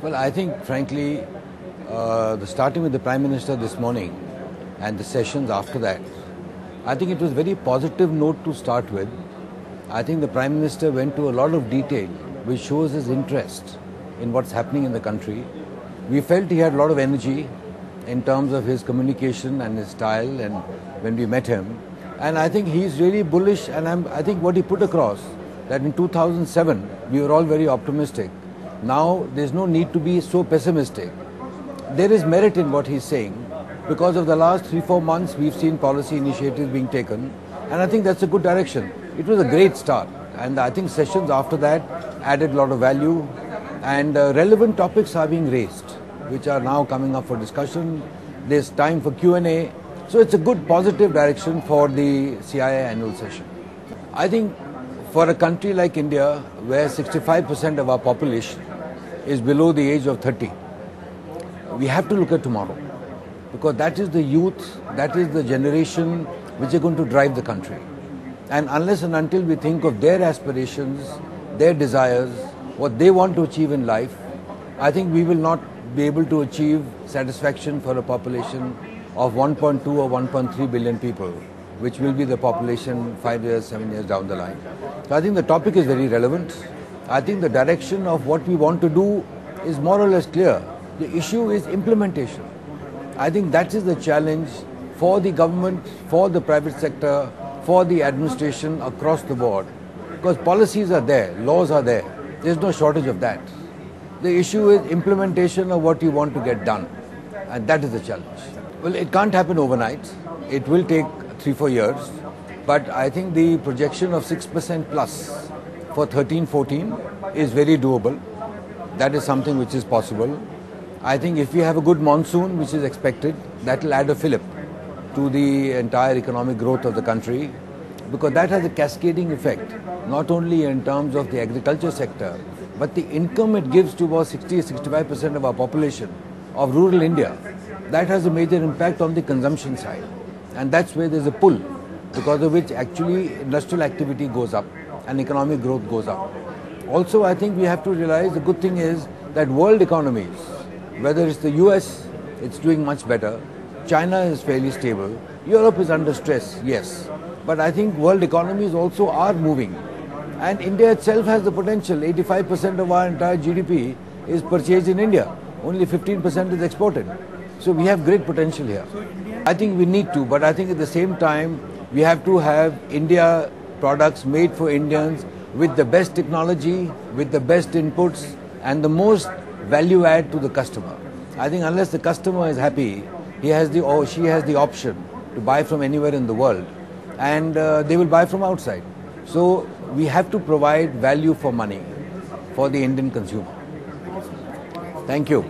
Well, I think, frankly, starting with the Prime Minister this morning and the sessions after that, I think it was a very positive note to start with. I think the Prime Minister went to a lot of detail, which shows his interest in what's happening in the country. We felt he had a lot of energy in terms of his communication and his style, and when we met him. And I think he's really bullish, and I think what he put across, that in 2007, we were all very optimistic. Now, there's no need to be so pessimistic. There is merit in what he's saying. Because of the last 3-4 months, we've seen policy initiatives being taken, and I think that's a good direction. It was a great start, and I think sessions after that added a lot of value, and relevant topics are being raised, which are now coming up for discussion. There's time for Q&A, so it's a good positive direction for the CII annual session. I think for a country like India, where 65% of our population is below the age of 30, we have to look at tomorrow, because that is the youth, that is the generation which are going to drive the country. And unless and until we think of their aspirations, their desires, what they want to achieve in life, I think we will not be able to achieve satisfaction for a population of 1.2 or 1.3 billion people, which will be the population 5 years, 7 years down the line. So I think the topic is very relevant. I think the direction of what we want to do is more or less clear. The issue is implementation. I think that is the challenge for the government, for the private sector, for the administration across the board. Because policies are there, laws are there. There's no shortage of that. The issue is implementation of what you want to get done. And that is the challenge. Well, it can't happen overnight. It will take 3-4 years. But I think the projection of 6% plus for 13-14 is very doable. That is something which is possible. I think if we have a good monsoon, which is expected, that will add a fillip to the entire economic growth of the country, because that has a cascading effect, not only in terms of the agriculture sector, but the income it gives to about 60-65% of our population of rural India. That has a major impact on the consumption side. And that's where there's a pull, because of which actually industrial activity goes up and economic growth goes up. Also, I think we have to realize the good thing is that world economies, whether it's the US, it's doing much better. China is fairly stable. Europe is under stress, yes. But I think world economies also are moving. And India itself has the potential. 85% of our entire GDP is purchased in India. Only 15% is exported. So we have great potential here. I think we need to, but I think at the same time, we have to have India products made for Indians with the best technology, with the best inputs, and the most value add to the customer. I think unless the customer is happy, he has the or she has the option to buy from anywhere in the world, and they will buy from outside. So we have to provide value for money for the Indian consumer. Thank you.